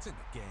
to the game.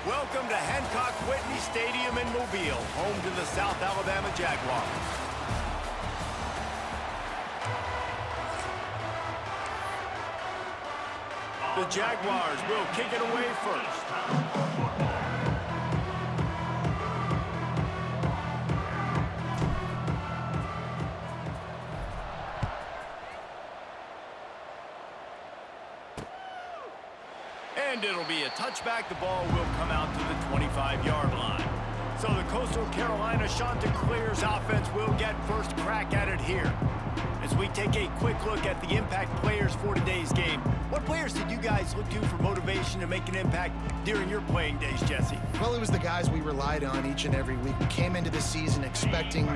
Welcome to Hancock-Whitney Stadium in Mobile, home to the South Alabama Jaguars. The Jaguars will kick it away first. And it'll be a touchback. The ball will come out to the 25-yard line. So the Coastal Carolina Chanticleers offense will get first crack at it here. As we take a quick look at the impact players for today's game, what players did you guys look to for motivation to make an impact during your playing days, Jesse? Well, it was the guys we relied on each and every week. We came into the season expecting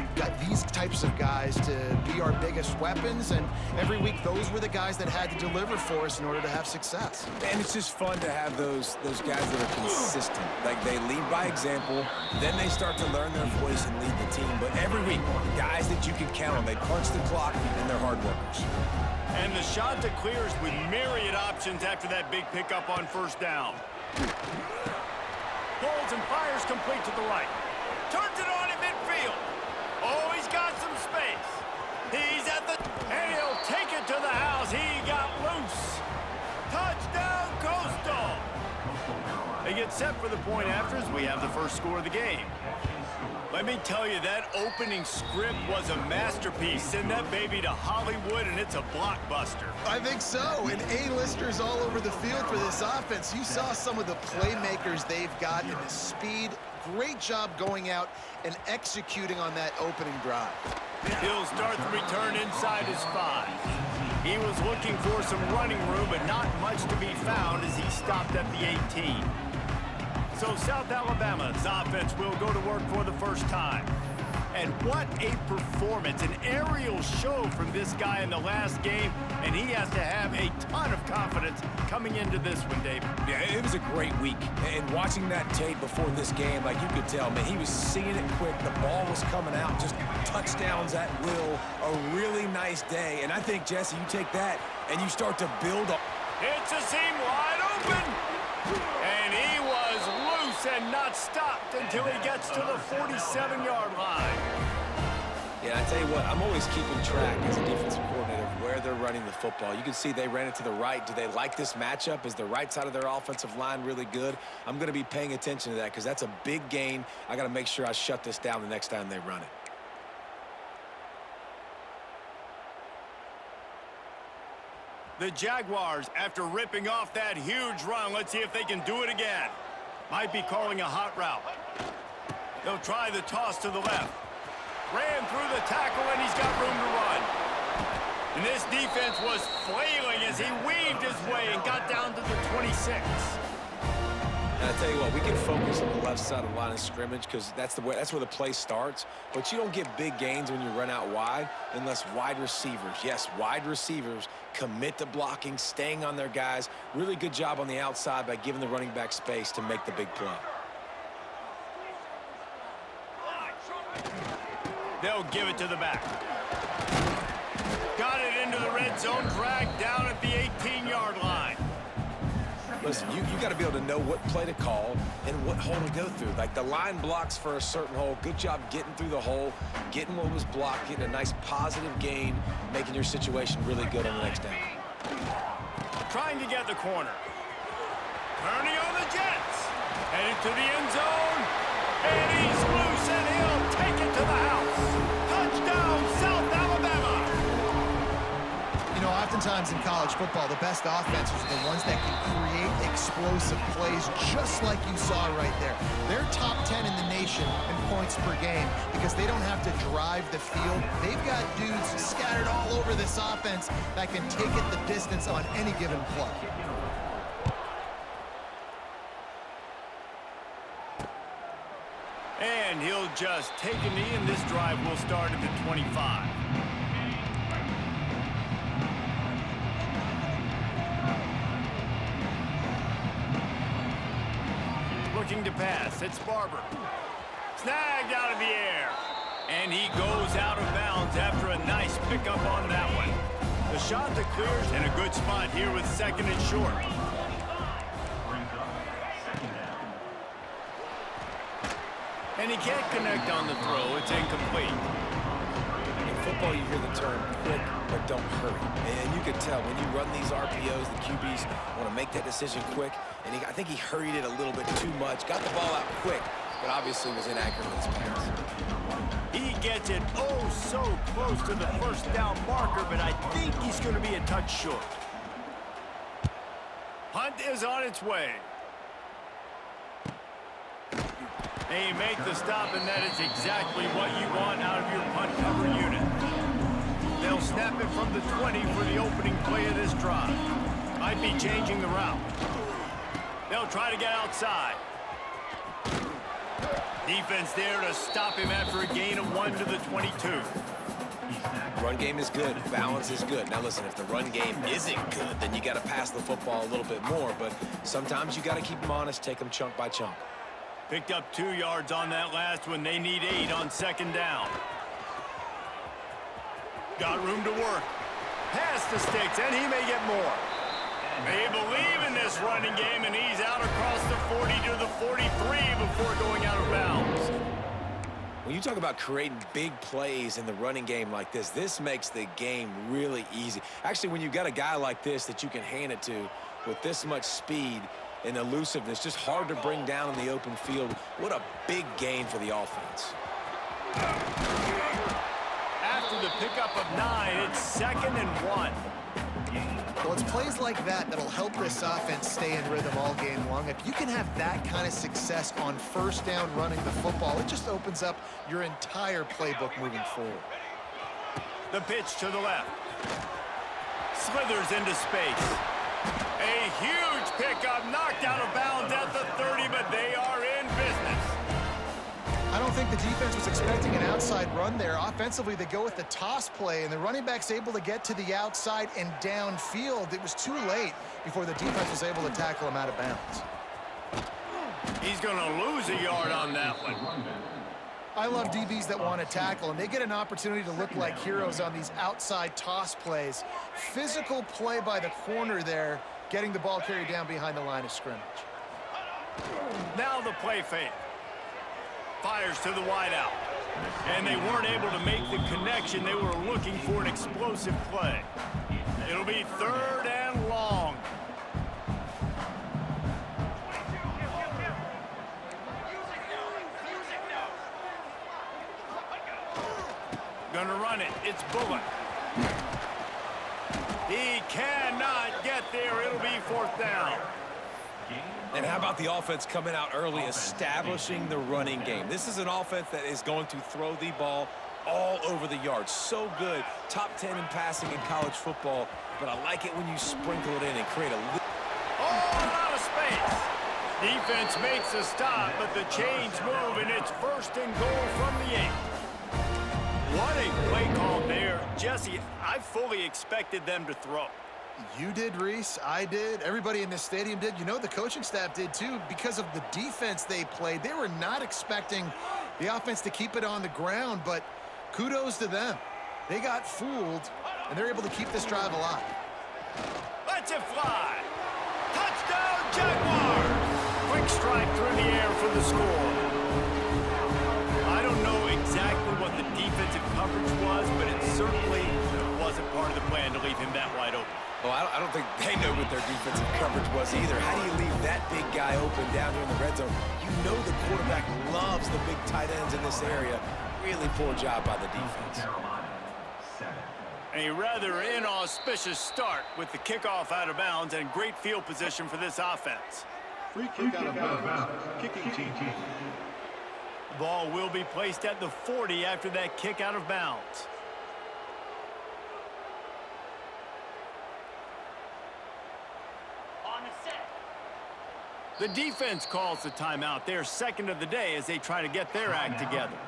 these types of guys to be our biggest weapons, and every week those were the guys that had to deliver for us in order to have success. And it's just fun to have those guys that are consistent. Like, they lead by example, then they start to learn their voice and lead the team. But every week, guys that you can count on, they punch the clock, and they're hard workers. And the Chanticleers with myriad options after that big pickup on first down. Pulls and fires complete to the right. Turns it on in midfield. Oh, he's got some space. He's at the... And he'll take it to the house. He got loose. Touchdown, Coastal. They get set for the point after as we have the first score of the game. Let me tell you, that opening script was a masterpiece. Send that baby to Hollywood, and it's a blockbuster. I think so, and A-listers all over the field for this offense. You saw some of the playmakers they've got and the speed. Great job going out and executing on that opening drive. He'll start the return inside his 5. He was looking for some running room, but not much to be found as he stopped at the 18. So South Alabama's offense will go to work for the first time. And what a performance, an aerial show from this guy in the last game, and he has to have a ton of confidence coming into this one, David. Yeah, it was a great week. And watching that tape before this game, like you could tell, man, he was seeing it quick. The ball was coming out, just touchdowns at will. A really nice day. And I think, Jesse, you take that and you start to build up. It's a seam wide open. And he was loose and not stopped until he gets to the 47-yard line. Yeah, I tell you what, I'm always keeping track as a defensive coordinator of where they're running the football. You can see they ran it to the right. Do they like this matchup? Is the right side of their offensive line really good? I'm going to be paying attention to that because that's a big gain. I got to make sure I shut this down the next time they run it. The Jaguars, after ripping off that huge run, let's see if they can do it again. Might be calling a hot route. They'll try the toss to the left. Ran through the tackle, and he's got room to run. And this defense was flailing as he weaved his way and got down to the 26. And I tell you what, we can focus on the left side of the line of scrimmage because that's where the play starts. But you don't get big gains when you run out wide unless wide receivers, yes, wide receivers, commit to blocking, staying on their guys. Really good job on the outside by giving the running back space to make the big play. They'll give it to the back. Got it into the red zone, dragged down at the 18-yard line. Listen, you got to be able to know what play to call and what hole to go through. Like the line blocks for a certain hole. Good job getting through the hole, getting what was blocked, getting a nice positive gain, making your situation really good on the next down. Trying to get the corner. Turning on the Jets. Headed to the end zone. And he's loose, and he'll take it to the house. Touchdown, South Alabama. You know, oftentimes in college football, the best offenses are the ones that can create explosive plays just like you saw right there. They're top 10 in the nation in points per game because they don't have to drive the field. They've got dudes scattered all over this offense that can take it the distance on any given play. And he'll just take a knee, and this drive will start at the 25. Looking to pass. It's Barber. Snagged out of the air. And he goes out of bounds after a nice pickup on that one. The shot that clears in a good spot here with second and short. And he can't connect on the throw. It's incomplete. In football, you hear the term quick, but don't hurry. And you can tell when you run these RPOs, the QBs want to make that decision quick. And I think he hurried it a little bit too much. Got the ball out quick, but obviously was inaccurate with his pass. He gets it oh so close to the first down marker, but I think he's going to be a touch short. Punt is on its way. They make the stop, and that is exactly what you want out of your punt cover unit. They'll snap it from the 20 for the opening play of this drive. Might be changing the route. They'll try to get outside. Defense there to stop him after a gain of 1 to the 22. Run game is good. Balance is good. Now, listen, if the run game isn't good, then you got to pass the football a little bit more. But sometimes you got to keep them honest, take them chunk by chunk. Picked up 2 yards on that last one. They need 8 on second down. Got room to work. Pass the sticks, and he may get more. They believe in this running game, and he's out across the 40 to the 43 before going out of bounds. When you talk about creating big plays in the running game like this makes the game really easy. Actually, when you've got a guy like this that you can hand it to with this much speed, and elusiveness. Just hard to bring down in the open field. What a big gain for the offense. After the pickup of 9, it's 2nd and 1. Well, it's plays like that that'll help this offense stay in rhythm all game long. If you can have that kind of success on first down running the football, it just opens up your entire playbook moving forward. The pitch to the left. Slithers into space. A huge pickup, knocked out of bounds at the 30, but they are in business. I don't think the defense was expecting an outside run there. Offensively, they go with the toss play, and the running back's able to get to the outside and downfield. It was too late before the defense was able to tackle him out of bounds. He's going to lose a yard on that one. I love DBs that want to tackle, and they get an opportunity to look like heroes on these outside toss plays. Physical play by the corner there, getting the ball carried down behind the line of scrimmage. Now the play fake. Fires to the wideout. And they weren't able to make the connection. They were looking for an explosive play. It'll be 3rd and long. Gonna run it. It's Bullock. He cannot get there. It'll be 4th down. And how about the offense coming out early, establishing the running game? This is an offense that is going to throw the ball all over the yard. So good. Top 10 in passing in college football. But I like it when you sprinkle it in and create a... Oh, a lot of space. Defense makes a stop, but the chains move, and it's 1st and goal from the 8. What a play call there. Jesse, I fully expected them to throw. You did, Reese. I did. Everybody in this stadium did. You know, the coaching staff did, too. Because of the defense they played, they were not expecting the offense to keep it on the ground, but kudos to them. They got fooled, and they're able to keep this drive alive. Lets it fly. Touchdown, Jaguars! Quick strike through the air for the score. I don't know exactly what the defensive coverage was, but it certainly wasn't part of the plan to leave him that wide open. Well, I don't think they know what their defensive coverage was either. How do you leave that big guy open down here in the red zone? You know the quarterback loves the big tight ends in this area. Really poor job by the defense. A rather inauspicious start with the kickoff out of bounds and great field position for this offense. Free kick out of bounds. Kicking team. Ball will be placed at the 40 after that kick out of bounds. The defense calls the timeout. They're 2nd of the day as they try to get their act together.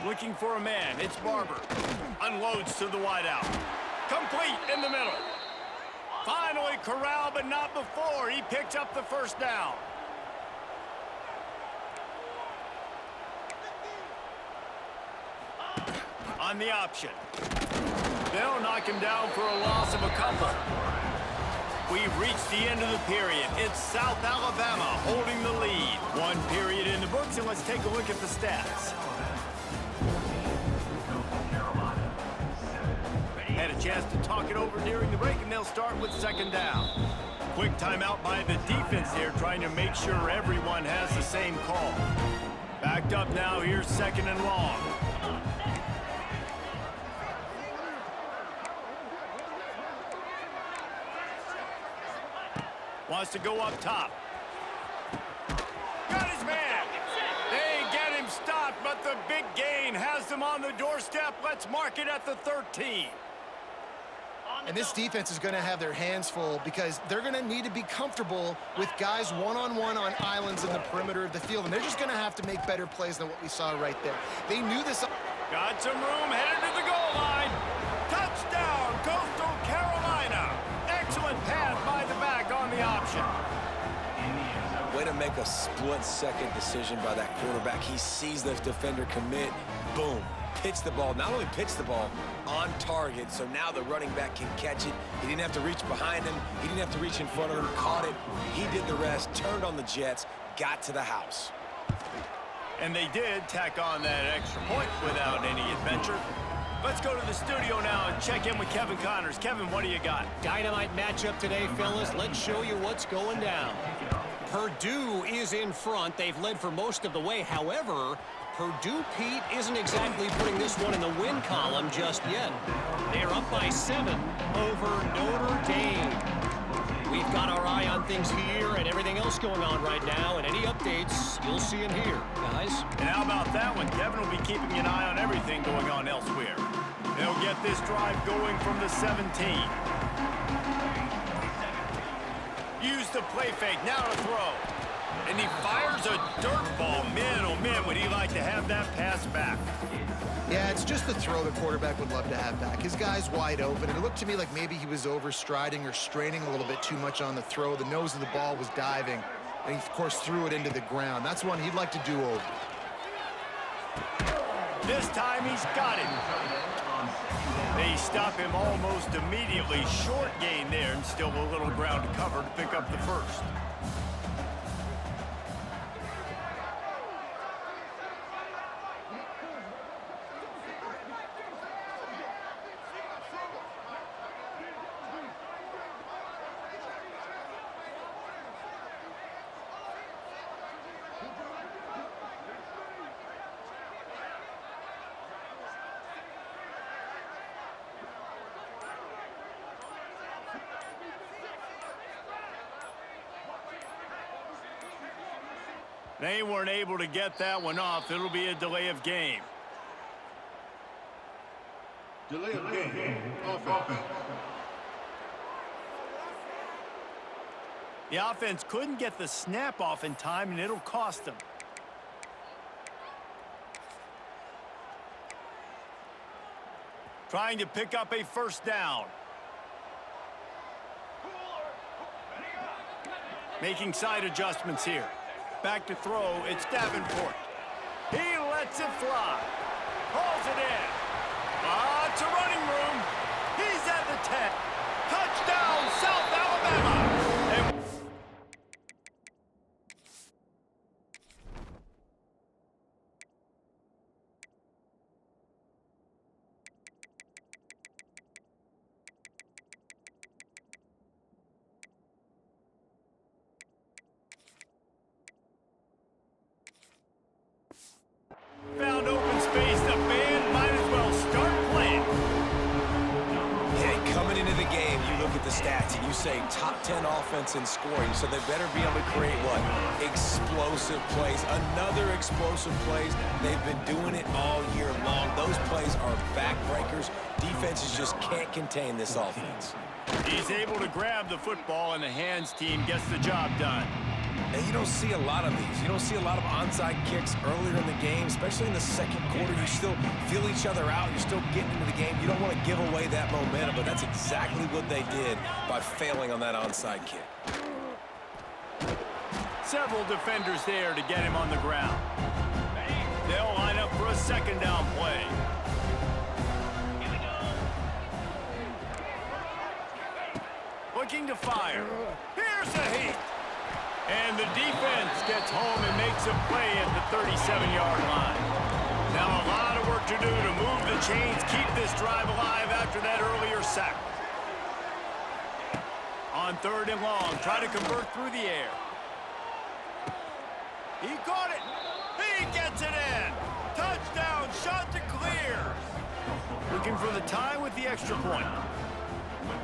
Looking for a man. It's Barber. Unloads to the wideout. Complete in the middle. Finally corralled, but not before. He picks up the 1st down. On the option. They'll knock him down for a loss of a couple. We've reached the end of the period. It's South Alabama holding the lead. 1 period in the books, and let's take a look at the stats. Had a chance to talk it over during the break, and they'll start with 2nd down. Quick timeout by the defense there, trying to make sure everyone has the same call. Backed up now, here's 2nd and long. Wants to go up top. Got his man. They get him stopped, but the big gain has them on the doorstep. Let's mark it at the 13. And this defense is going to have their hands full because they're going to need to be comfortable with guys one-on-one on islands in the perimeter of the field. And they're just going to have to make better plays than what we saw right there. They knew this. Got some room, headed to the goal line. Touchdown, Coastal Carolina. Excellent pass by the back on the option. Way to make a split-second decision by that quarterback. He sees the defender commit. Boom. Pitch the ball. Not only pitch the ball, on target. So now the running back can catch it. He didn't have to reach behind him. He didn't have to reach in front of him. Caught it. He did the rest. Turned on the Jets. Got to the house. And they did tack on that extra point without any adventure. Let's go to the studio now and check in with Kevin Connors. Kevin, what do you got? Dynamite matchup today, fellas. Let's show you what's going down. Purdue is in front. They've led for most of the way. However, Purdue, Pete, isn't exactly putting this one in the win column just yet. They're up by 7 over Notre Dame. We've got our eye on things here and everything else going on right now, and any updates you'll see in here, guys. And how about that one? Kevin will be keeping an eye on everything going on elsewhere. They'll get this drive going from the 17. Use the play fake, now to throw. And he fires a dirt ball. Man, oh man, would he like to have that pass back. Yeah, it's just the throw the quarterback would love to have back. His guy's wide open, and it looked to me like maybe he was overstriding or straining a little bit too much on the throw. The nose of the ball was diving, and he, of course, threw it into the ground. That's one he'd like to do over. This time he's got it. They stop him almost immediately. Short gain there, and still a little ground to cover to pick up the first. They weren't able to get that one off. It'll be a delay of game. Delay of game. Offense. The offense couldn't get the snap off in time, and it'll cost them. Trying to pick up a first down. Making side adjustments here. Back to throw, it's Davenport. He lets it fly. Hauls it in. Lots of running room. He's at the 10. Touchdown, South Alabama. And found open space. The band might as well start playing. Hey, coming into the game, you look at the stats and you say top 10 offense in scoring, so they better be able to create what? Explosive plays. Another explosive plays. They've been doing it all year long. Those plays are backbreakers. Defenses just can't contain this offense. He's able to grab the football, and the hands team gets the job done. And you don't see a lot of these. You don't see a lot of onside kicks earlier in the game, especially in the second quarter. You still feel each other out. You're still getting into the game. You don't want to give away that momentum, but that's exactly what they did by failing on that onside kick. Several defenders there to get him on the ground. They'll line up for a second down play. Looking to fire. Here's the heat. And the defense gets home and makes a play at the 37-yard line. Now a lot of work to do to move the chains, keep this drive alive after that earlier sack. On 3rd and long, try to convert through the air. He caught it. He gets it in. Touchdown, shot to clear. Looking for the tie with the extra point.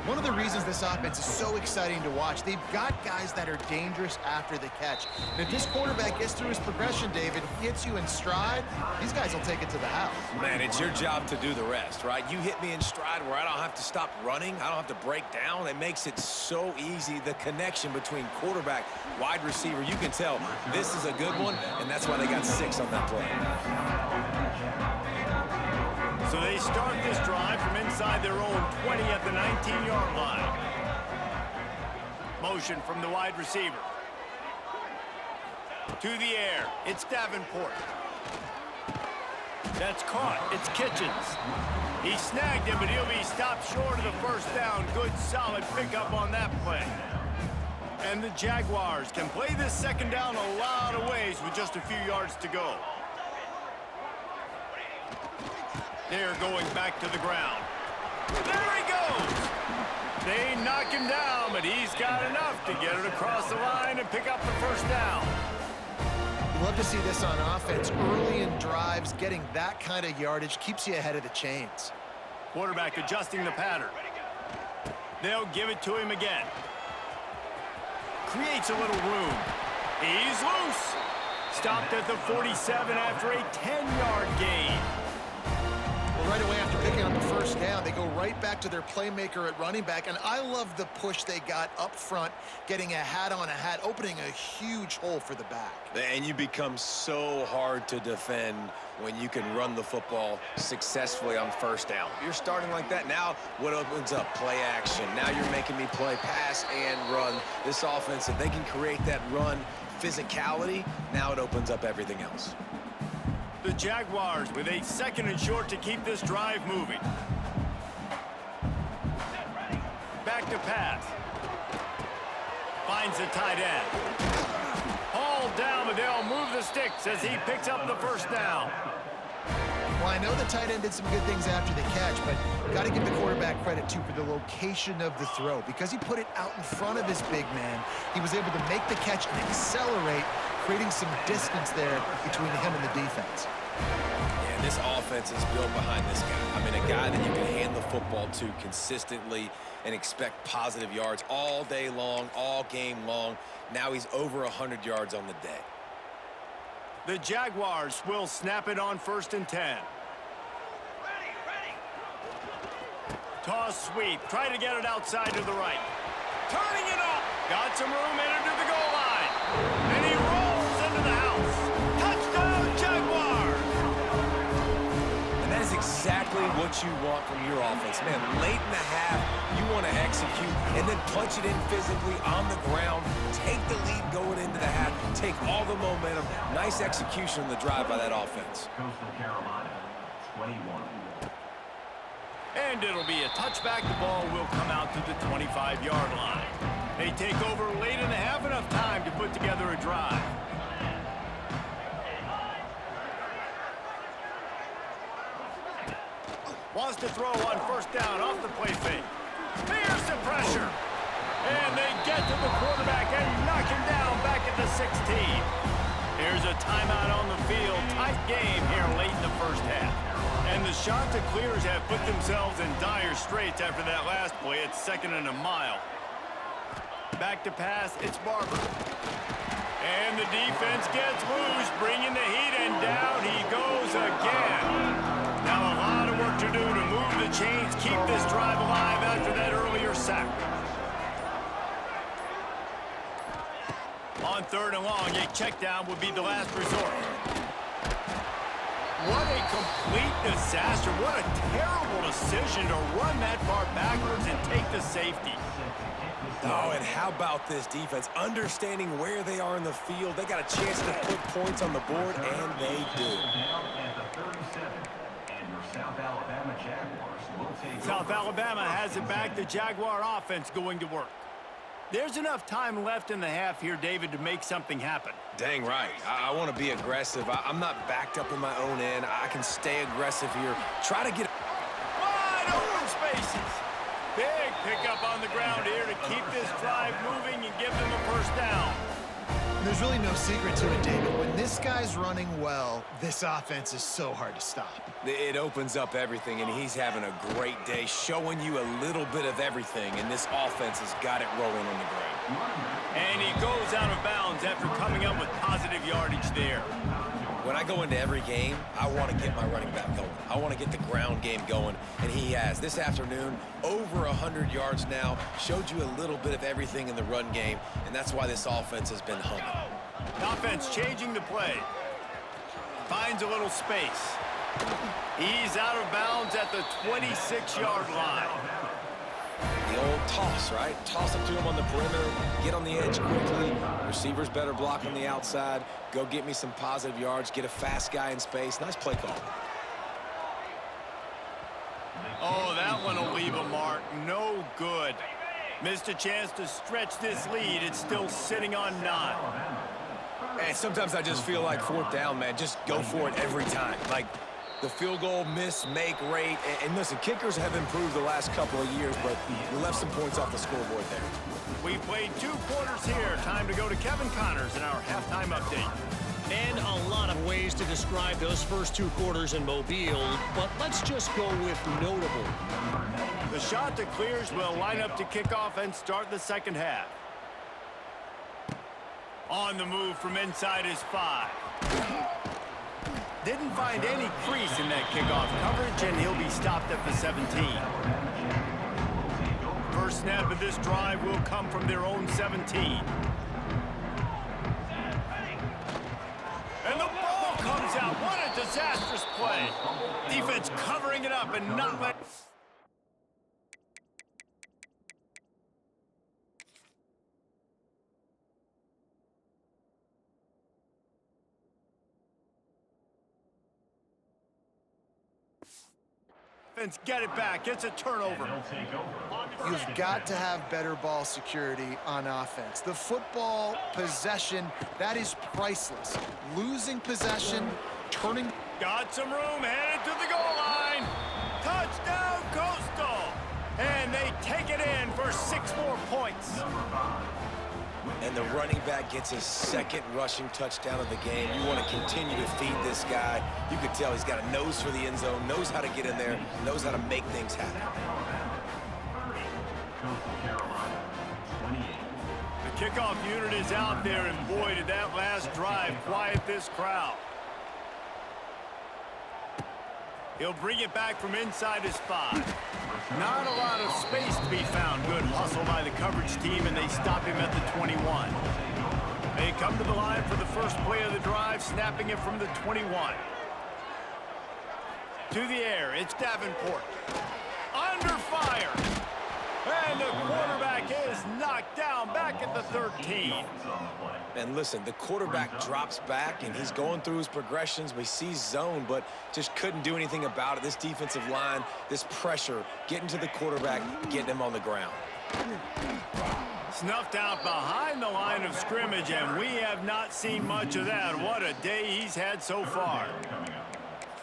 One of the reasons this offense is so exciting to watch, they've got guys that are dangerous after the catch. And if this quarterback gets through his progression, David, hits you in stride, these guys will take it to the house. Man, it's your job to do the rest, right? You hit me in stride where I don't have to stop running. I don't have to break down. It makes it so easy, the connection between quarterback, wide receiver. You can tell this is a good one, and that's why they got 6 on that play. So they start this drive from inside their own 20 at the 19-yard line. Motion from the wide receiver. To the air. It's Davenport. That's caught. It's Kitchens. He snagged him, but he'll be stopped short of the first down. Good, solid pickup on that play. And the Jaguars can play this second down a lot of ways with just a few yards to go. They're going back to the ground. There he goes! They knock him down, but he's got enough to get it across the line and pick up the first down. You love to see this on offense. Early in drives, getting that kind of yardage keeps you ahead of the chains. Quarterback adjusting the pattern. They'll give it to him again. Creates a little room. He's loose. Stopped at the 47 after a 10-yard gain. Well, right away after picking up the first down, they go right back to their playmaker at running back, and I love the push they got up front, getting a hat on a hat, opening a huge hole for the back. And you become so hard to defend when you can run the football successfully on first down. You're starting like that. Now what opens up? Play action. Now you're making me play pass and run. This offense, if they can create that run physicality, now it opens up everything else. The Jaguars with a 2nd and short to keep this drive moving. Back to pass. Finds the tight end. Hauled down, but they'll move the sticks as he picks up the first down. Well, I know the tight end did some good things after the catch, but got to give the quarterback credit, too, for the location of the throw. Because he put it out in front of his big man, he was able to make the catch and accelerate, creating some distance there between him and the defense. Yeah, this offense is built behind this guy. I mean, a guy that you can hand the football to consistently and expect positive yards all day long, all game long. Now he's over 100 yards on the day. The Jaguars will snap it on 1st and 10. Toss sweep. Try to get it outside to the right. Turning it up. Got some room headed to the goal line. And he rolls into the house. Touchdown, Jaguars! And that is exactly what you want from your offense. Man, late in the half, you want to execute and then punch it in physically on the ground. Take the lead going into the half. Take all the momentum. Nice execution on the drive by that offense. Coastal Carolina, 21. And it'll be a touchback. The ball will come out to the 25-yard line. They take over late in the half, enough time to put together a drive. Wants to throw on 1st down off the play fake. Here's the pressure. And they get to the quarterback and knock him down back at the 16. Here's a timeout on the field. Tight game here late in the first half. And the Chanticleers have put themselves in dire straits after that last play. It's 2nd and a mile. Back to pass, it's Barber. And the defense gets loose, bringing the heat, and down he goes again. Now a lot of work to do to move the chains, keep this drive alive after that earlier sack. On 3rd and long, a check down would be the last resort. What a complete disaster. What a terrible decision to run that far backwards and take the safety. Oh, and how about this defense? Understanding where they are in the field. They got a chance to put points on the board, and they do. South Alabama has it back. The Jaguar offense going to work. There's enough time left in the half here, David, to make something happen. Dang right. I want to be aggressive. I'm not backed up in my own end. I can stay aggressive here. Try to get wide open spaces. Big pickup on the ground here to keep this drive moving and give them a 1st down. There's really no secret to it, David. When this guy's running well, this offense is so hard to stop. It opens up everything, and he's having a great day, showing you a little bit of everything, and this offense has got it rolling on the ground. And he goes out of bounds after coming up with positive yardage there. When I go into every game, I want to get my running back going. I want to get the ground game going, and he has. This afternoon, over 100 yards now, showed you a little bit of everything in the run game, and that's why this offense has been humming. Offense changing the play. Finds a little space. He's out of bounds at the 26-yard line. The old toss, right? Toss it to him on the perimeter, get on the edge quickly. Receivers better block on the outside. Go get me some positive yards, get a fast guy in space. Nice play call. Oh, that one will leave a mark. No good. Missed a chance to stretch this lead. It's still sitting on 9. And sometimes I just feel like 4th down, man. Just go for it every time. Like, the field goal miss-make rate. And listen, kickers have improved the last couple of years, but you left some points off the scoreboard there. We've played 2 quarters here. Time to go to Kevin Connors in our halftime update. And a lot of ways to describe those first 2 quarters in Mobile, but let's just go with notable. The Chanticleers will line up to kick off and start the second half. On the move from inside is 5. Didn't find any crease in that kickoff coverage, and he'll be stopped at the 17. First snap of this drive will come from their own 17. And the ball comes out. What a disastrous play. Defense covering it up and not letting... Get it back. It's a turnover. You've got to have better ball security on offense. The football possession, that is priceless. Losing possession, turning... Got some room, headed to the goal line. Touchdown, Coastal. And they take it in for 6 more points. And the running back gets his second rushing touchdown of the game. You want to continue to feed this guy. You can tell he's got a nose for the end zone, knows how to get in there, knows how to make things happen. The kickoff unit is out there, and boy, did that last drive quiet this crowd. He'll bring it back from inside his 5. Not a lot of space to be found. Good hustle by the coverage team, and they stop him at the 21. They come to the line for the first play of the drive, snapping it from the 21. To the air, it's Davenport. Under fire. And the quarterback is knocked down back at the 13. And listen, the quarterback drops back, and he's going through his progressions. We see zone, but just couldn't do anything about it. This defensive line, this pressure, getting to the quarterback, getting him on the ground. Snuffed out behind the line of scrimmage, and we have not seen much of that. What a day he's had so far.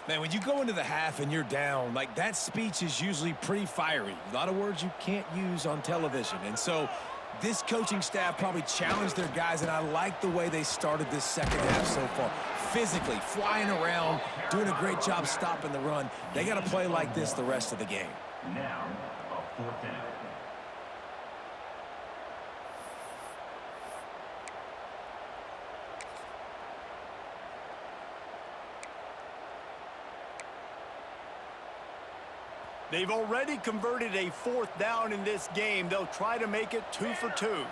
Man, when you go into the half and you're down, like, that speech is usually pretty fiery. A lot of words you can't use on television. And so this coaching staff probably challenged their guys, and I like the way they started this second half so far. Physically, flying around, doing a great job stopping the run. They got to play like this the rest of the game. Now, a 4th down. They've already converted a 4th down in this game. They'll try to make it 2 for 2.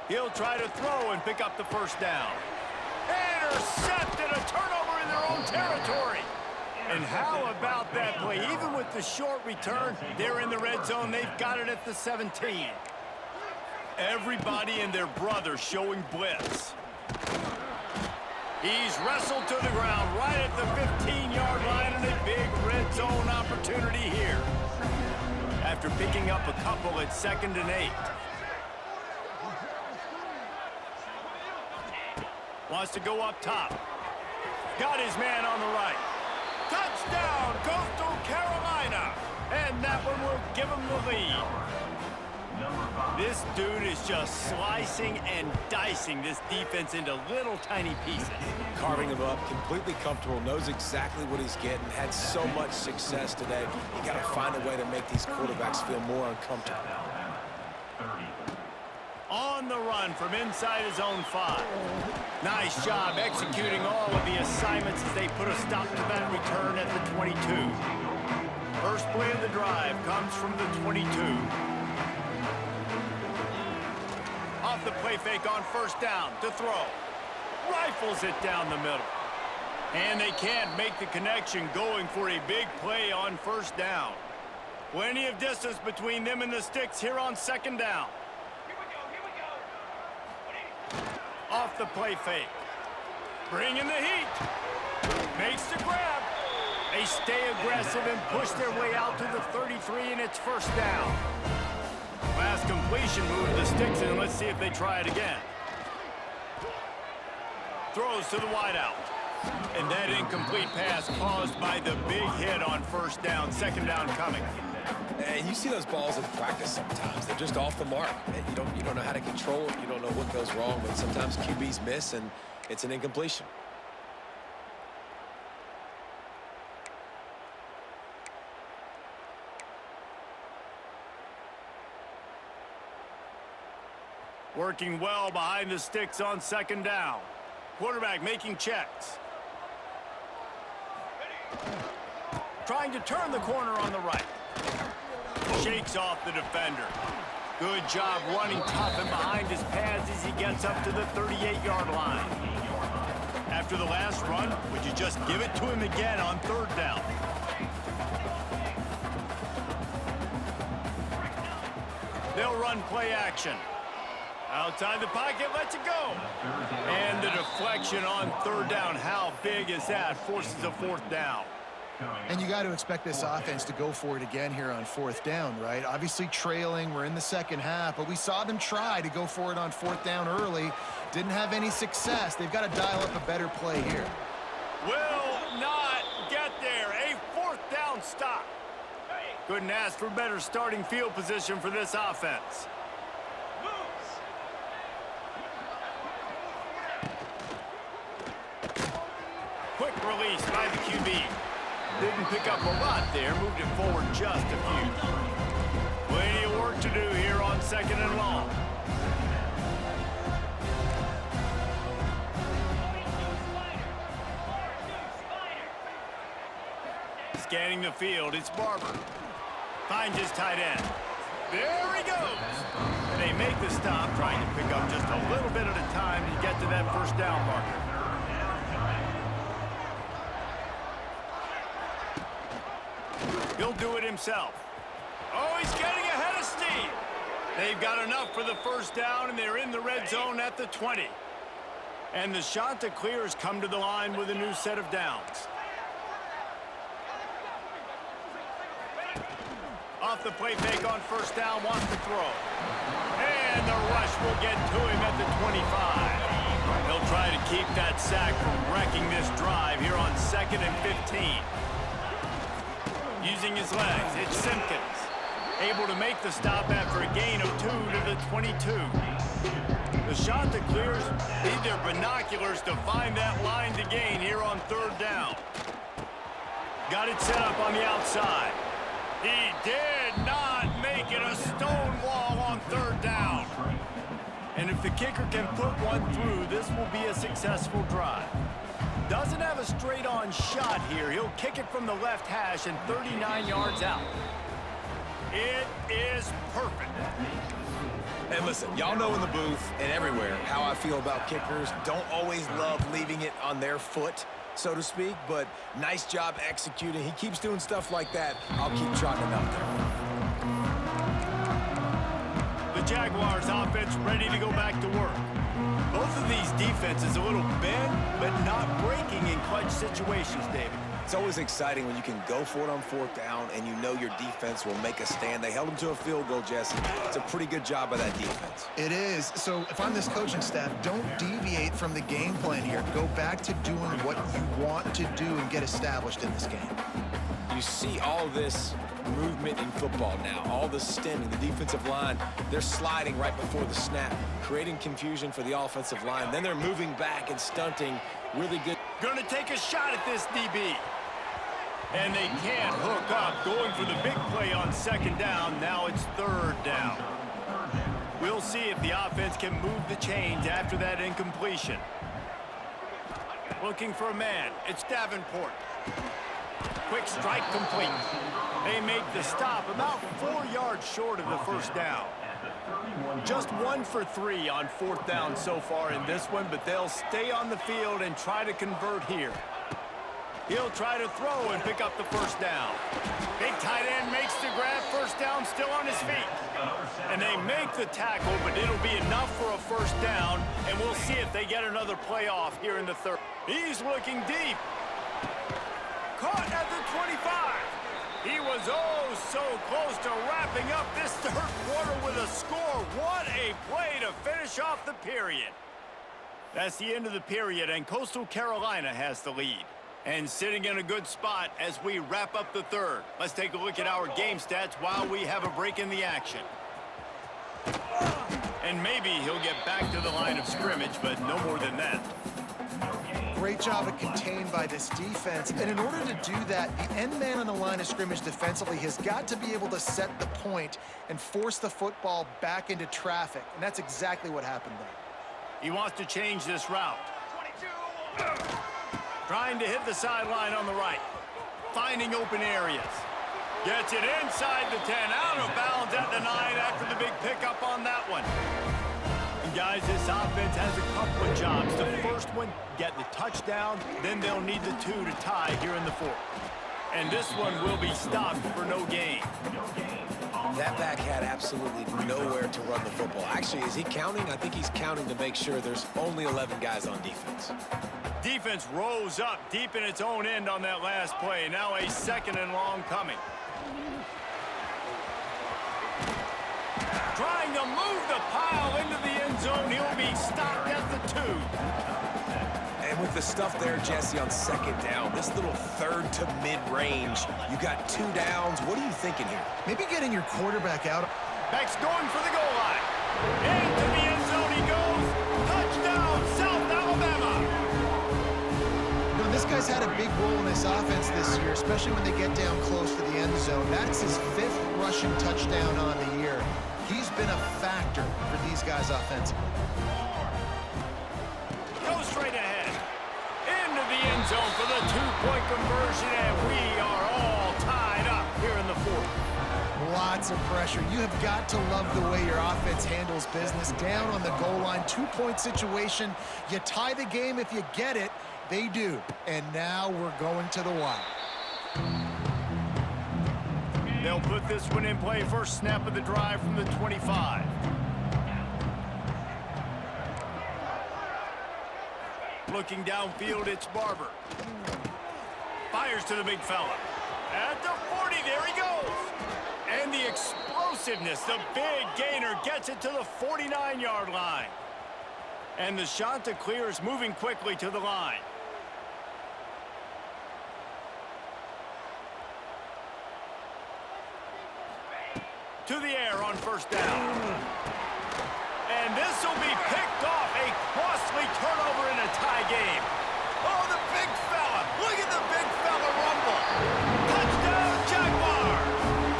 He'll try to throw and pick up the first down. Intercepted, a turnover in their own territory. And how about that play? Even with the short return, they're in the red zone. They've got it at the 17. Everybody and their brother showing blitz. He's wrestled to the ground right at the 15-yard line, and a big red zone opportunity here. After picking up a couple at 2nd and 8. Wants to go up top. Got his man on the right. Touchdown, Coastal Carolina. And that one will give him the lead. This dude is just slicing and dicing this defense into little tiny pieces. Carving him up, completely comfortable, knows exactly what he's getting, had so much success today. You got to find a way to make these quarterbacks feel more uncomfortable. On the run from inside his own 5. Nice job executing all of the assignments as they put a stop to that return at the 22. First play of the drive comes from the 22. Off the play fake on first down to throw. Rifles it down the middle. And they can't make the connection, going for a big play on first down. Plenty of distance between them and the sticks here on 2nd down. Off the play fake. Bringing the heat. Makes the grab. They stay aggressive and push their way out to the 33, and it's first down. Last completion moved the sticks in. Let's see if they try it again. Throws to the wideout. And that incomplete pass caused by the big hit on first down, second down coming. And you see those balls in practice sometimes. They're just off the mark. And you don't know how to control it. You don't know what goes wrong, but sometimes QBs miss, and it's an incompletion. Working well behind the sticks on second down. Quarterback making checks. Trying to turn the corner on the right. Shakes off the defender. Good job running tough and behind his pads as he gets up to the 38-yard line. After the last run, would you just give it to him again on third down? They'll run play action. Outside the pocket, lets it go. And the deflection on third down. How big is that? Forces a fourth down. And you got to expect this offense to go for it again here on fourth down, right? Obviously trailing, we're in the second half, but we saw them try to go for it on fourth down early. Didn't have any success. They've got to dial up a better play here. Will not get there. A fourth down stop. Couldn't ask for better starting field position for this offense. Quick release by the QB. Didn't pick up a lot there, moved it forward just a few. Plenty of work to do here on second and long. Scanning the field, it's Barber. Finds his tight end. There he goes. They make the stop, trying to pick up just a little bit at a time to get to that first down marker. He'll do it himself. Oh, he's getting ahead of steam. They've got enough for the first down, and they're in the red zone at the 20. And the Chanticleers come to the line with a new set of downs. Off the play fake on first down, wants to throw. And the rush will get to him at the 25. He'll try to keep that sack from wrecking this drive here on 2nd and 15. Using his legs, it's Simpkins. Able to make the stop after a gain of 2 to the 22. The Chanticleers need their binoculars to find that line to gain here on third down. Got it set up on the outside. He did not make it a stone wall on third down. And if the kicker can put one through, this will be a successful drive. Doesn't have a straight-on shot here. He'll kick it from the left hash and 39 yards out. It is perfect. And listen, y'all know in the booth and everywhere how I feel about kickers. Don't always love leaving it on their foot, so to speak, but nice job executing. He keeps doing stuff like that. I'll keep trotting him out there. The Jaguars offense ready to go back to work. Both of these defenses a little bent, but not breaking in clutch situations, David. It's always exciting when you can go for it on fourth down and you know your defense will make a stand. They held them to a field goal, Jesse. It's a pretty good job by that defense. It is. So if I'm this coaching staff, don't deviate from the game plan here. Go back to doing what you want to do and get established in this game. You see all this movement in football now, all the stemming, the defensive line, they're sliding right before the snap, creating confusion for the offensive line. Then they're moving back and stunting. Really good. Gonna take a shot at this DB. And they can't hook up, going for the big play on second down. Now it's third down. We'll see if the offense can move the chains after that incompletion. Looking for a man. It's Davenport. Quick strike complete. They make the stop about 4 yards short of the first down. Just 1 for 3 on fourth down so far in this one, but they'll stay on the field and try to convert here. He'll try to throw and pick up the first down. Big tight end makes the grab, first down, still on his feet. And they make the tackle, but it'll be enough for a first down, and we'll see if they get another play off here in the third. He's looking deep. Caught at the 25. He was oh so close to wrapping up this third quarter with a score. What a play to finish off the period. That's the end of the period, and Coastal Carolina has the lead. And sitting in a good spot as we wrap up the third. Let's take a look at our game stats while we have a break in the action. And maybe he'll get back to the line of scrimmage, but no more than that. Great job at contained by this defense. And in order to do that, the end man on the line of scrimmage defensively has got to be able to set the point and force the football back into traffic. And that's exactly what happened there. He wants to change this route. Trying to hit the sideline on the right. Finding open areas. Gets it inside the 10. Out of bounds at the 9 after the big pickup on that one. And guys, this offense has a couple of jobs. The first one, get the touchdown. Then they'll need the 2 to tie here in the fourth. And this one will be stopped for no gain. That back had absolutely nowhere to run the football. Actually, is he counting? I think he's counting to make sure there's only 11 guys on defense. Defense rose up deep in its own end on that last play. Now a 2nd and long coming. Trying to move the pile into the end zone. He'll be stopped at the 2. And with the stuff there, Jesse, on 2nd down, this little 3rd to mid-range, you got 2 downs. What are you thinking here? Maybe getting your quarterback out. Beck's going for the goal line. Into the end zone he goes. Touchdown, South Alabama. You know, this guy's had a big role in this offense this year, especially when they get down close to the end zone. That's his 5th rushing touchdown on the year. He's been a factor for these guys offensively. Go straight ahead. Into the end zone for the 2-point conversion, and we are all tied up here in the fourth. Lots of pressure. You have got to love the way your offense handles business. Down on the goal line, 2-point situation. You tie the game if you get it. They do. And now we're going to the wire. They'll put this one in play. First snap of the drive from the 25. Looking downfield, it's Barber. Fires to the big fella. At the 40, there he goes. And the explosiveness, the big gainer gets it to the 49-yard line. And the Chanticleer is moving quickly to the line. To the air on 1st down. And this will be picked off. A costly turnover in a tie game. Oh, the big fella. Look at the big fella rumble. Touchdown, Jaguars.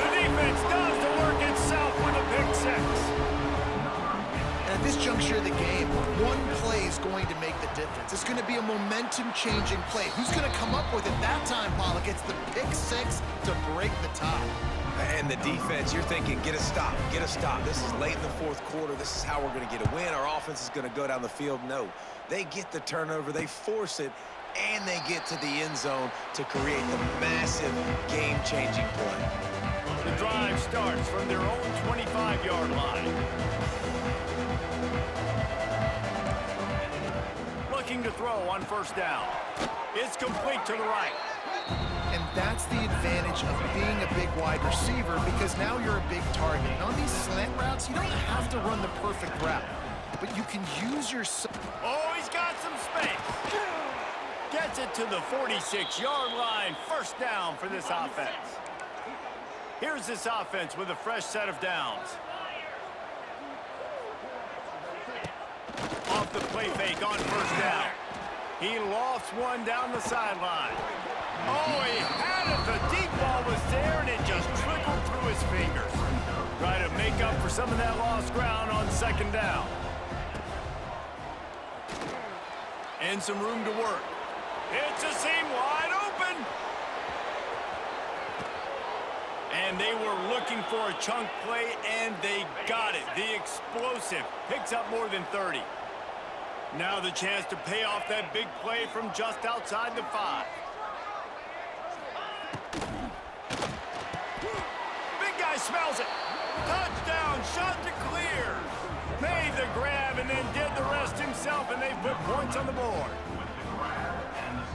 The defense does the work itself with a pick 6. And at this juncture of the game, one play is going to make the difference. It's going to be a momentum-changing play. Who's going to come up with it that time, Pollock? It's the pick 6 to break the tie. And the defense, you're thinking, get a stop, get a stop. This is late in the 4th quarter. This is how we're going to get a win. Our offense is going to go down the field. No, they get the turnover, they force it, and they get to the end zone to create the massive game-changing play. The drive starts from their own 25-yard line. Looking to throw on 1st down. It's complete to the right. And that's the advantage of being a big wide receiver, because now you're a big target. And on these slant routes, you don't have to run the perfect route, but you can use your... Oh, he's got some space. Gets it to the 46-yard line. 1st down for this offense. Here's this offense with a fresh set of downs. Off the play fake on 1st down. He lofts one down the sideline. Oh, he had it. The deep ball was there, and it just trickled through his fingers. Try to make up for some of that lost ground on 2nd down. And some room to work. It's a seam wide open. And they were looking for a chunk play, and they got it. The explosive picks up more than 30. Now the chance to pay off that big play from just outside the 5. Big guy smells it. Touchdown, Chanticleer. Made the grab and then did the rest himself, and they put points on the board.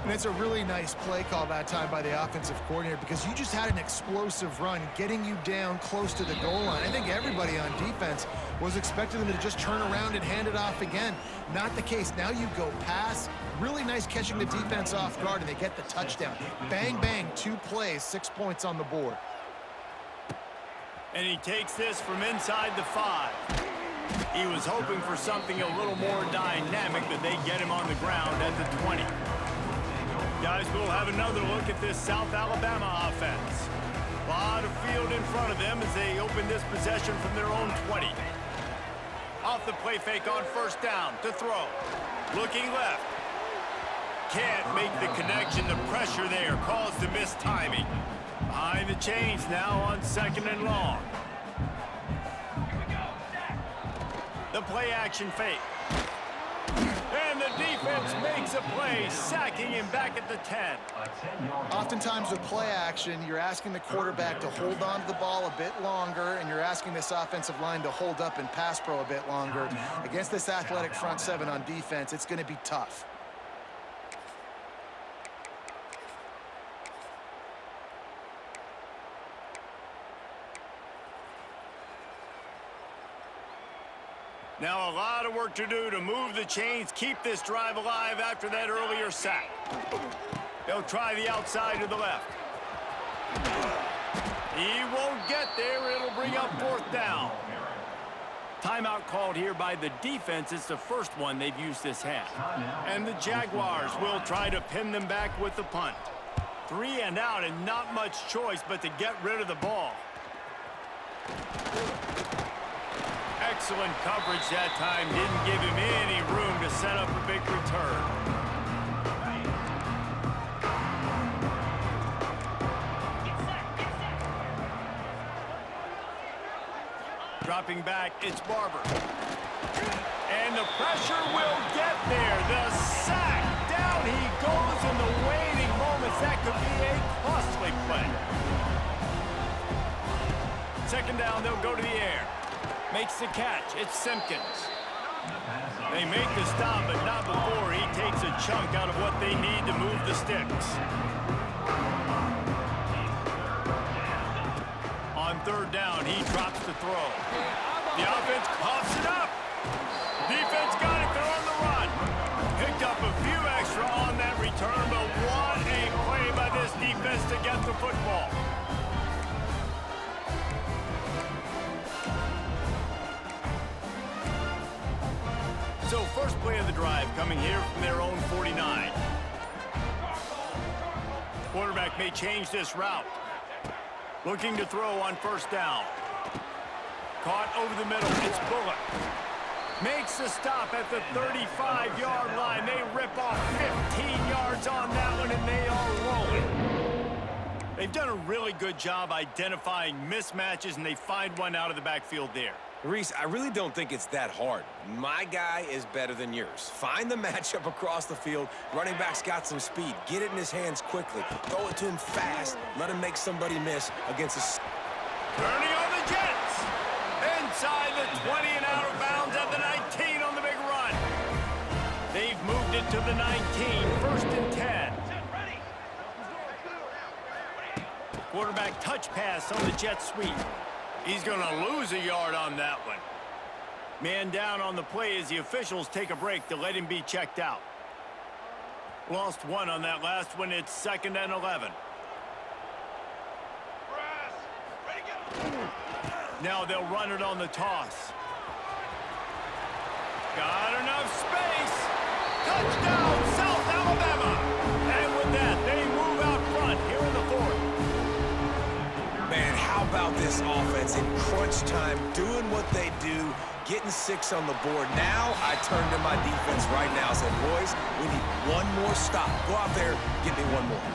And it's a really nice play call that time by the offensive coordinator because you just had an explosive run getting you down close to the goal line. I think everybody on defense was expecting them to just turn around and hand it off again. Not the case. Now you go pass. Really nice catching the defense off guard, and they get the touchdown. Bang, bang, 2 plays, 6 points on the board. And he takes this from inside the 5. He was hoping for something a little more dynamic, but they get him on the ground at the 20. Guys, we'll have another look at this South Alabama offense. A lot of field in front of them as they open this possession from their own 20. Off the play fake on first down to throw. Looking left. Can't make the connection. The pressure there caused the missed timing. Behind the chains now on 2nd and long. The play action fake. And the defense makes a play, sacking him back at the 10. Oftentimes with play action, you're asking the quarterback to hold on to the ball a bit longer, and you're asking this offensive line to hold up in pass pro a bit longer. Against this athletic front 7 on defense, it's going to be tough. Now a lot of work to do to move the chains, keep this drive alive after that earlier sack. They'll try the outside to the left. He won't get there. It'll bring up 4th down. Timeout called here by the defense. It's the first one they've used this half. And the Jaguars will try to pin them back with the punt. 3 and out and not much choice but to get rid of the ball. Excellent coverage that time. Didn't give him any room to set up a big return. Dropping back, it's Barber. And the pressure will get there. The sack. Down he goes in the waiting moments. That could be a costly play. 2nd down, they'll go to the air. Makes the catch. It's Simpkins. They make the stop, but not before he takes a chunk out of what they need to move the sticks. On 3rd down, he drops the throw. The offense coughs it up. Defense got it. They're on the run. Picked up a few extra on that return, but what a play by this defense to get the football. So first play of the drive coming here from their own 49. Quarterback may change this route. Looking to throw on 1st down. Caught over the middle. It's Bullock. Makes the stop at the 35-yard line. They rip off 15 yards on that one, and they are rolling. They've done a really good job identifying mismatches, and they find one out of the backfield there. Reese, I really don't think it's that hard. My guy is better than yours. Find the matchup across the field. Running back's got some speed. Get it in his hands quickly. Throw it to him fast. Let him make somebody miss against a... Turning on the Jets. Inside the 20 and out of bounds at the 19 on the big run. They've moved it to the 19. 1st and 10. Quarterback touch pass on the jet sweep. He's going to lose a yard on that one. Man down on the play as the officials take a break to let him be checked out. Lost 1 on that last one. It's 2nd and 11. Now they'll run it on the toss. Got enough space. Touchdown, South Alabama. And with that, they move out front here in the 4th. Man, how about this offense in crunch time, doing what they do, getting 6 on the board. Now I turn to my defense right now and said, boys, we need one more stop. Go out there, get me one more.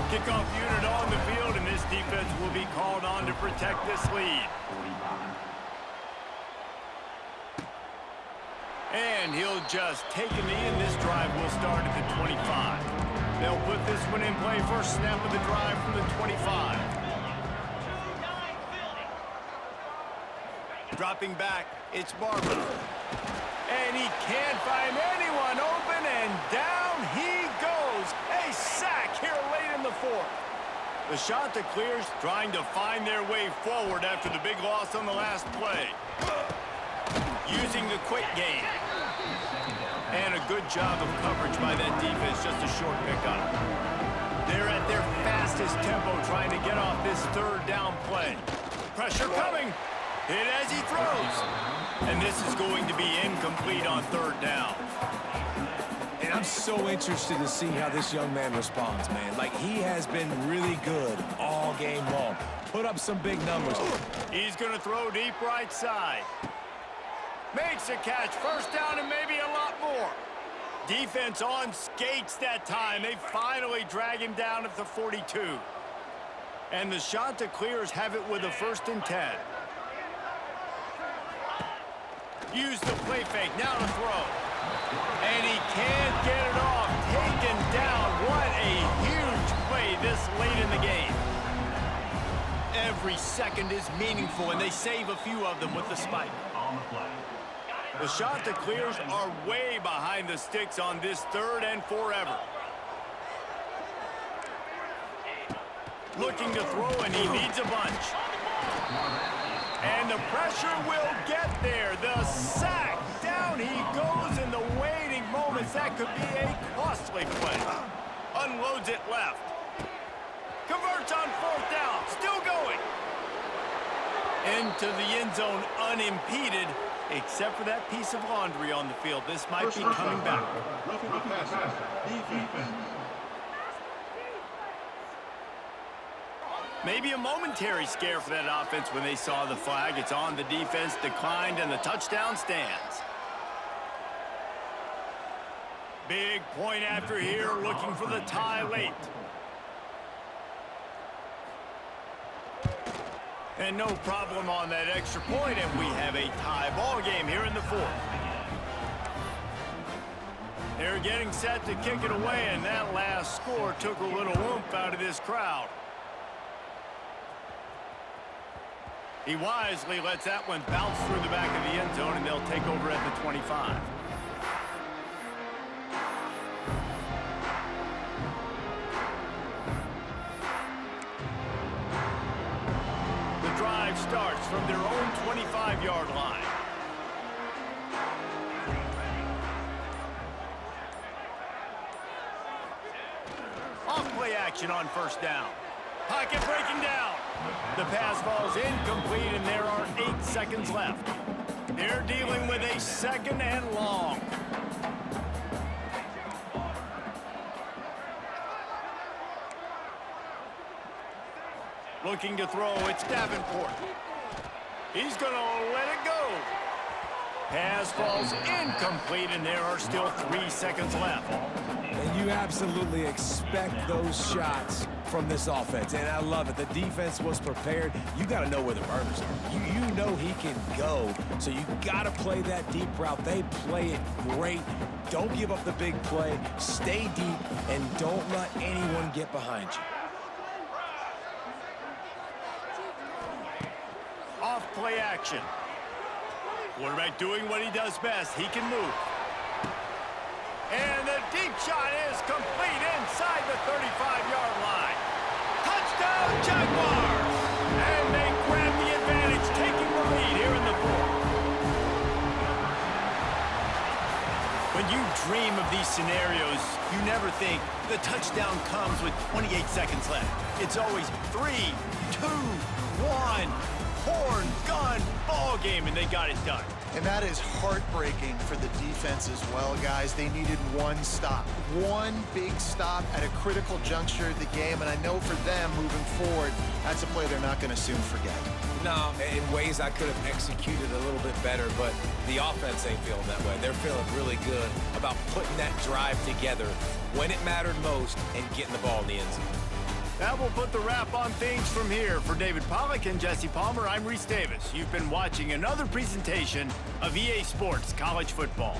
Kickoff unit on the field, and this defense will be called on to protect this lead. And he'll just take a knee, and this drive will start at the 25. They'll put this one in play. First snap of the drive from the 25. Dropping back, it's Barber. And he can't find anyone open, and down he goes. goes. A sack here late in the fourth. The Chanticleers trying to find their way forward after the big loss on the last play. Using the quick game. And a good job of coverage by that defense, just a short pickup. They're at their fastest tempo trying to get off this third down play. Pressure coming. Hit as he throws. And this is going to be incomplete on third down. And I'm so interested to see how this young man responds, man. Like, he has been really good all game long. Put up some big numbers. He's going to throw deep right side. Makes a catch. First down and maybe a lot more. Defense on skates that time. They finally drag him down at the 42. And the Chanticleers have it with a 1st and 10. Use the play fake. Now to throw. And he can't get it off. Taken down. What a huge play this late in the game. Every second is meaningful, and they save a few of them with the spike. On the play. The Chanticleers are way behind the sticks on this 3rd and forever. Looking to throw, and he needs a bunch. And the pressure will get there. The sack. Down he goes in the waiting moments. That could be a costly play. Unloads it left. Converts on 4th down. Still going. Into the end zone unimpeded, except for that piece of laundry on the field. This might be coming back. Roughing the passer. Defense. Maybe a momentary scare for that offense when they saw the flag. It's on the defense, declined, and the touchdown stands. Big point after here, looking for the tie late. And no problem on that extra point, and we have a tie ball game here in the 4th. They're getting set to kick it away, and that last score took a little oomph out of this crowd. He wisely lets that one bounce through the back of the end zone, and they'll take over at the 25. The drive starts from their own 25-yard line. Off-play action on 1st down. Pocket breaking down. The pass falls incomplete, and there are 8 seconds left. They're dealing with a 2nd and long. Looking to throw, it's Davenport. He's going to let it go. Pass falls incomplete, and there are still 3 seconds left. And you absolutely expect those shots from this offense, and I love it. The defense was prepared. You got to know where the burners are. You know he can go, so you got to play that deep route. They play it great. Don't give up the big play. Stay deep, and don't let anyone get behind you. Off-play action. Quarterback doing what he does best. He can move. And the deep shot is complete inside the 35-yard line. Touchdown, Jaguars! And they grab the advantage, taking the lead here in the 4th. When you dream of these scenarios, you never think the touchdown comes with 28 seconds left. It's always 3, 2, 1, horn, gun, ball game, and they got it done. And that is heartbreaking for the defense as well, guys. They needed one stop. One big stop at a critical juncture of the game, and I know for them moving forward, that's a play they're not going to soon forget. No, in ways I could have executed a little bit better, but the offense ain't feeling that way. They're feeling really good about putting that drive together when it mattered most and getting the ball in the end zone. That will put the wrap on things from here. For David Pollack and Jesse Palmer, I'm Reese Davis. You've been watching another presentation of EA Sports College Football.